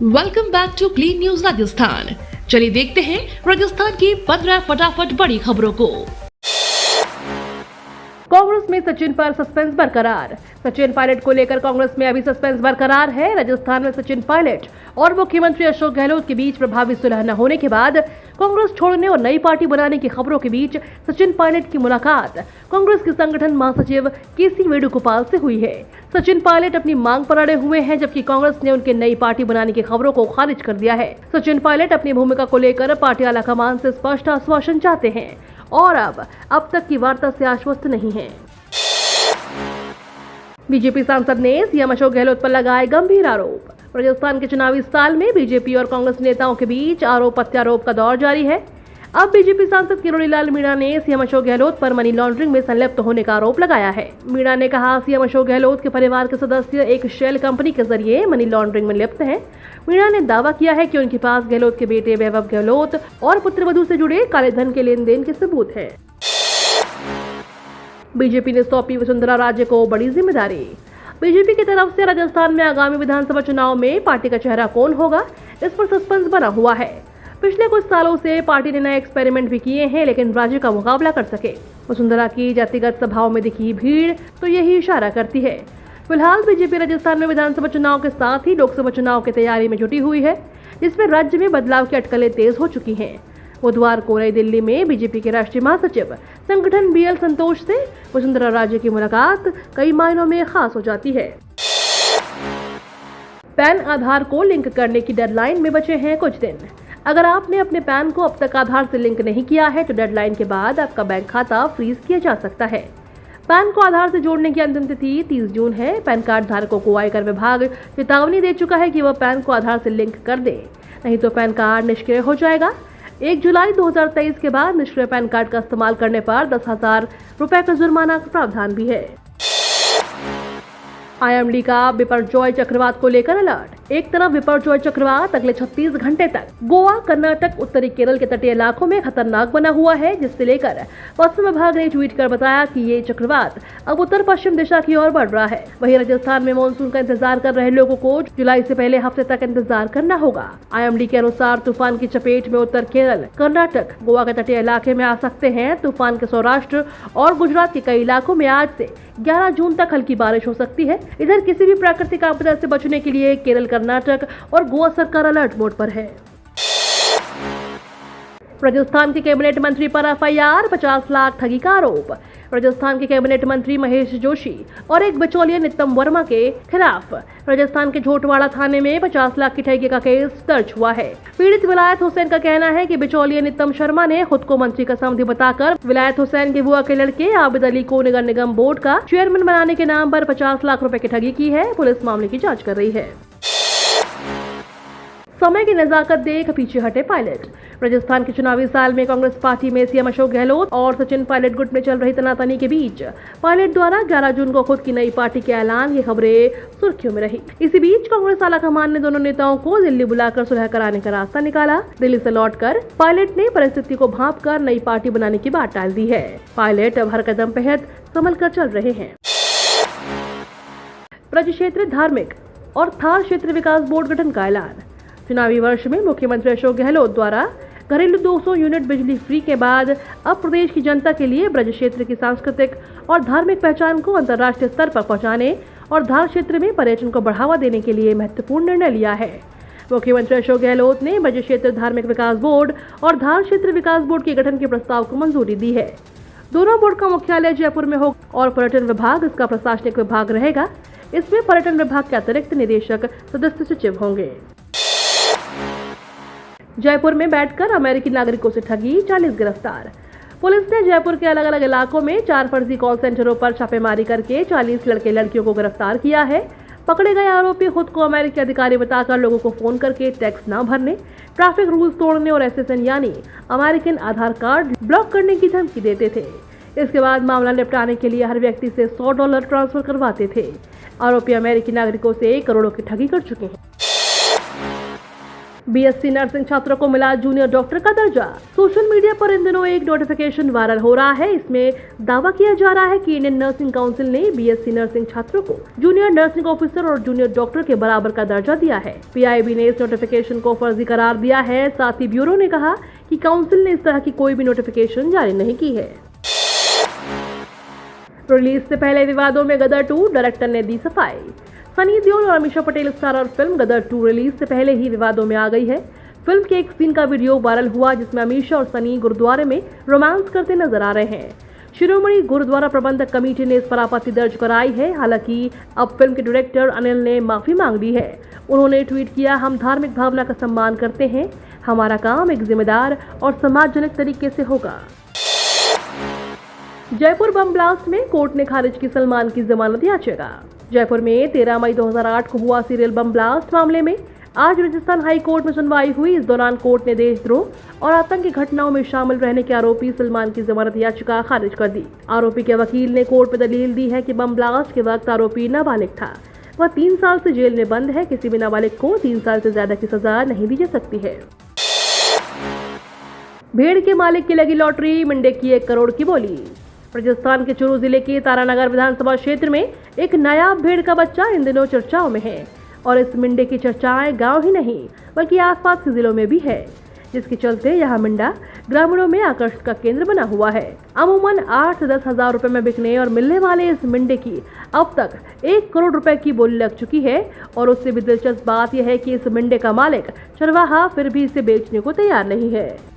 Welcome back to Clean News Rajasthan. चलिए देखते हैं राजस्थान की 15 फटाफट बड़ी खबरों को। कांग्रेस में सचिन पर सस्पेंस बरकरार। सचिन पायलट को लेकर कांग्रेस में अभी सस्पेंस बरकरार है। राजस्थान में सचिन पायलट और मुख्यमंत्री अशोक गहलोत के बीच प्रभावी सुलह न होने के बाद कांग्रेस छोड़ने और नई पार्टी बनाने की खबरों के बीच सचिन पायलट की मुलाकात कांग्रेस के संगठन महासचिव केसी वेणुगोपाल से हुई है। सचिन पायलट अपनी मांग पर अड़े हुए हैं, जबकि कांग्रेस ने उनके नई पार्टी बनाने की खबरों को खारिज कर दिया है। सचिन पायलट अपनी भूमिका को लेकर पार्टी आलाकमान से स्पष्ट आश्वासन चाहते हैं और अब तक की वार्ता से आश्वस्त नहीं है। बीजेपी सांसद ने सीएम अशोक गहलोत पर लगाए गंभीर आरोप। राजस्थान के चुनावी साल में बीजेपी और कांग्रेस नेताओं के बीच आरोप प्रत्यारोप का दौर जारी है। अब बीजेपी सांसद किरोड़ीलाल मीणा ने सीएम अशोक गहलोत पर मनी लॉन्ड्रिंग में संलिप्त होने का आरोप लगाया है। मीणा ने कहा, सीएम अशोक गहलोत के परिवार के सदस्य एक शेल कंपनी के जरिए मनी लॉन्ड्रिंग में लिप्त हैं। मीणा ने दावा किया है कि उनके पास गहलोत के बेटे वैभव गहलोत और पुत्रवधू से जुड़े काले धन के लेन देन के सबूत हैं। बीजेपी ने सौंपी वसुंधरा राजे को बड़ी जिम्मेदारी। बीजेपी की तरफ से राजस्थान में आगामी विधानसभा चुनाव में पार्टी का चेहरा कौन होगा, इस पर सस्पेंस बना हुआ है। पिछले कुछ सालों से पार्टी ने नए एक्सपेरिमेंट भी किए हैं, लेकिन राज्य का मुकाबला कर सके। वसुंधरा की जातिगत सभाओं में दिखी भीड़ तो यही इशारा करती है। फिलहाल बीजेपी राजस्थान में विधानसभा चुनाव के साथ ही लोकसभा चुनाव की तैयारी में जुटी हुई है, जिसमें राज्य में बदलाव की अटकलें तेज हो चुकी हैं। बुधवार को नई दिल्ली में बीजेपी के राष्ट्रीय महासचिव संगठन बीएल संतोष से वसुंधरा राजे की मुलाकात कई मायनों में खास हो जाती है। पैन आधार को लिंक करने की डेडलाइन में बचे हैं कुछ दिन। अगर आपने अपने पैन को अब तक आधार से लिंक नहीं किया है तो डेडलाइन के बाद आपका बैंक खाता फ्रीज किया जा सकता है। पैन को आधार से जोड़ने की अंतिम तिथि 30 जून है। पैन कार्ड धारकों को आयकर विभाग चेतावनी दे चुका है कि वह पैन को आधार से लिंक कर दे, नहीं तो पैन कार्ड निष्क्रिय हो जाएगा। 1 जुलाई 2023 के बाद निष्क्रिय पैन कार्ड का इस्तेमाल करने पर 10,000 रुपए का जुर्माना का प्रावधान भी है। आईएमडी का बिपरजॉय चक्रवात को लेकर अलर्ट। एक तरफ बिपरजॉय चक्रवात अगले 36 घंटे तक गोवा, कर्नाटक, उत्तरी केरल के तटीय इलाकों में खतरनाक बना हुआ है, जिससे लेकर मौसम विभाग ने ट्वीट कर बताया कि ये चक्रवात अब उत्तर पश्चिम दिशा की ओर बढ़ रहा है। वहीं राजस्थान में मानसून का इंतजार कर रहे लोगों को जुलाई से पहले हफ्ते तक इंतजार करना होगा। आईएमडी के अनुसार तूफान की चपेट में उत्तर केरल, कर्नाटक, गोवा के तटीय इलाके में आ सकते हैं। तूफान के सौराष्ट्र और गुजरात के कई इलाकों में आज से 11 जून तक हल्की बारिश हो सकती है। इधर किसी भी प्राकृतिक आपदा से बचने के लिए केरल, कर्नाटक और गोवा सरकार अलर्ट मोड पर है। राजस्थान के कैबिनेट मंत्री पर एफआईआर, 50 लाख ठगी का आरोप। राजस्थान के कैबिनेट मंत्री महेश जोशी और एक बिचौलिया नितम वर्मा के खिलाफ राजस्थान के झोटवाड़ा थाने में 50 लाख की ठगी का केस दर्ज हुआ है। पीड़ित विलायत हुसैन का कहना है कि बिचौलिया नितम शर्मा ने खुद को मंत्री का समधी बताकर विलायत हुसैन के बुआ के लड़के आबिद अली को नगर निगम बोर्ड का चेयरमैन बनाने के नाम पर 50 लाख रुपए की ठगी की है। पुलिस मामले की जाँच कर रही है। समय की नजाकत देख पीछे हटे पायलट। राजस्थान के चुनावी साल में कांग्रेस पार्टी में सीएम अशोक गहलोत और सचिन पायलट गुट में चल रही तनातनी के बीच पायलट द्वारा 11 जून को खुद की नई पार्टी के ऐलान, ये खबरें सुर्खियों में रही। इसी बीच कांग्रेस आलाकमान ने दोनों नेताओं को दिल्ली बुलाकर सुलह कराने का रास्ता निकाला। दिल्ली से लौटकर पायलट ने परिस्थिति को भांपकर नई पार्टी बनाने की बात टाल दी है। पायलट अब हर कदम पे संभल कर चल रहे हैं। ब्रज क्षेत्र धार्मिक और थार क्षेत्र विकास बोर्ड गठन का ऐलान। चुनावी वर्ष में मुख्यमंत्री अशोक गहलोत द्वारा घरेलू 200 यूनिट बिजली फ्री के बाद अब प्रदेश की जनता के लिए ब्रज क्षेत्र की सांस्कृतिक और धार्मिक पहचान को अंतर्राष्ट्रीय स्तर पर पहुंचाने और धार क्षेत्र में पर्यटन को बढ़ावा देने के लिए महत्वपूर्ण निर्णय लिया है। मुख्यमंत्री अशोक गहलोत ने ब्रज क्षेत्र धार्मिक विकास बोर्ड और धार क्षेत्र विकास बोर्ड के गठन के प्रस्ताव को मंजूरी दी है। दोनों बोर्ड का मुख्यालय जयपुर में होगा और पर्यटन विभाग इसका प्रशासनिक विभाग रहेगा। इसमें पर्यटन विभाग के अतिरिक्त निदेशक सदस्य सचिव होंगे। जयपुर में बैठकर अमेरिकी नागरिकों से ठगी, 40 गिरफ्तार। पुलिस ने जयपुर के अलग अलग इलाकों में 4 फर्जी कॉल सेंटरों पर छापेमारी करके 40 लड़के लड़कियों को गिरफ्तार किया है। पकड़े गए आरोपी खुद को अमेरिकी अधिकारी बताकर लोगों को फोन करके टैक्स न भरने, ट्रैफिक रूल्स तोड़ने और एसएसएन यानी अमेरिकन आधार कार्ड ब्लॉक करने की धमकी देते थे। इसके बाद मामला निपटाने के लिए हर व्यक्ति से $100 ट्रांसफर करवाते थे। आरोपी अमेरिकी नागरिकों से करोड़ों की ठगी कर चुके हैं। बीएससी नर्सिंग छात्रों को मिला जूनियर डॉक्टर का दर्जा। सोशल मीडिया पर इन दिनों एक नोटिफिकेशन वायरल हो रहा है। इसमें दावा किया जा रहा है कि इंडियन नर्सिंग काउंसिल ने बीएससी नर्सिंग छात्रों को जूनियर नर्सिंग ऑफिसर और जूनियर डॉक्टर के बराबर का दर्जा दिया है। पीआईबी ने इस नोटिफिकेशन को फर्जी करार दिया है। साथ ही ब्यूरो ने कहा कि काउंसिल ने इस तरह की कोई भी नोटिफिकेशन जारी नहीं की है। रिलीज से पहले विवादों में गदर 2 डायरेक्टर ने दी सफाई। सनी देओल और अमीषा पटेल स्टारर फिल्म गदर 2 रिलीज से पहले ही विवादों में आ गई है। फिल्म के एक सीन का वीडियो वायरल हुआ जिसमें अमीषा और सनी गुरुद्वारे में रोमांस करते नजर आ रहे हैं। शिरोमणि गुरुद्वारा प्रबंधक कमेटी ने इस पर आपत्ति दर्ज कराई है। हालांकि अब फिल्म के डायरेक्टर अनिल ने माफी मांग ली है। उन्होंने ट्वीट किया, हम धार्मिक भावना का सम्मान करते हैं। हमारा काम एक जिम्मेदार और समाजजनक तरीके से होगा। जयपुर बम ब्लास्ट में कोर्ट ने खारिज की सलमान की जमानत याचिका। जयपुर में 13 मई 2008 को हुआ सीरियल बम ब्लास्ट मामले में आज राजस्थान हाई कोर्ट में सुनवाई हुई। इस दौरान कोर्ट ने देशद्रोह और आतंकी घटनाओं में शामिल रहने के आरोपी सलमान की जमानत याचिका खारिज कर दी। आरोपी के वकील ने कोर्ट में दलील दी है कि बम ब्लास्ट के वक्त आरोपी नाबालिग था। वह 3 साल से जेल में बंद है। किसी भी नाबालिग को 3 साल से ज्यादा की सजा नहीं दी जा सकती है। भेड़ के मालिक की लगी लॉटरी, मिंडे की 1 करोड़ की बोली। राजस्थान के चूरू जिले के तारानगर विधानसभा क्षेत्र में एक नायाब भेड़ का बच्चा इन दिनों चर्चाओं में है और इस मिंडे की चर्चाएं गांव ही नहीं बल्कि आसपास के जिलों में भी है, जिसके चलते यह मिंडा ग्रामीणों में आकर्षण का केंद्र बना हुआ है। अमूमन 8 से 10 हजार रुपए में बिकने और मिलने वाले इस मिंडे की अब तक 1 करोड़ रुपए की बोली लग चुकी है। और उससे भी दिलचस्प बात यह है कि इस मिंडे का मालिक चरवाहा फिर भी इसे बेचने को तैयार नहीं है।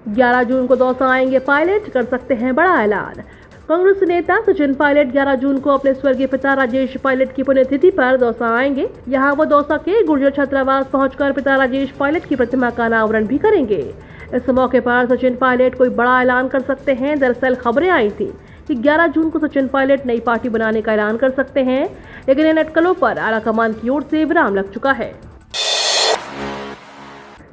11 जून को दौसा आएंगे पायलट, कर सकते हैं बड़ा ऐलान। कांग्रेस नेता सचिन पायलट 11 जून को अपने स्वर्गीय पिता राजेश पायलट की पुण्यतिथि पर दौसा आएंगे। यहां वो दौसा के गुर्जर छात्रावास पहुंचकर पिता राजेश पायलट की प्रतिमा का अनावरण भी करेंगे। इस मौके पर सचिन पायलट कोई बड़ा ऐलान कर सकते हैं। दरअसल खबरें आई थी कि 11 जून को सचिन पायलट नई पार्टी बनाने का ऐलान कर सकते हैं, लेकिन इन अटकलों पर आलाकमान की ओर से विराम लग चुका है।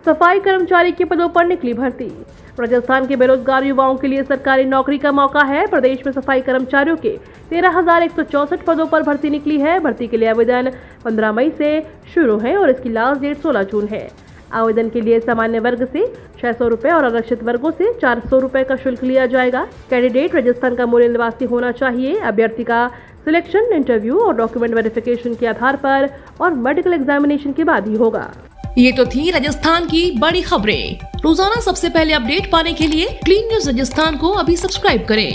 सफाई कर्मचारी के पदों पर निकली भर्ती। राजस्थान के बेरोजगार युवाओं के लिए सरकारी नौकरी का मौका है। प्रदेश में सफाई कर्मचारियों के 13,164 पदों पर भर्ती निकली है। भर्ती के लिए आवेदन 15 मई से शुरू है और इसकी लास्ट डेट 16 जून है। आवेदन के लिए सामान्य वर्ग से 600 रुपए और आरक्षित वर्गों से 400 रुपए का शुल्क लिया जाएगा। कैंडिडेट राजस्थान का मूल निवासी होना चाहिए। अभ्यर्थी का सिलेक्शन इंटरव्यू और डॉक्यूमेंट वेरिफिकेशन के आधार पर और मेडिकल एग्जामिनेशन के बाद ही होगा। ये तो थी राजस्थान की बड़ी खबरें। रोजाना सबसे पहले अपडेट पाने के लिए क्लीन न्यूज राजस्थान को अभी सब्सक्राइब करें।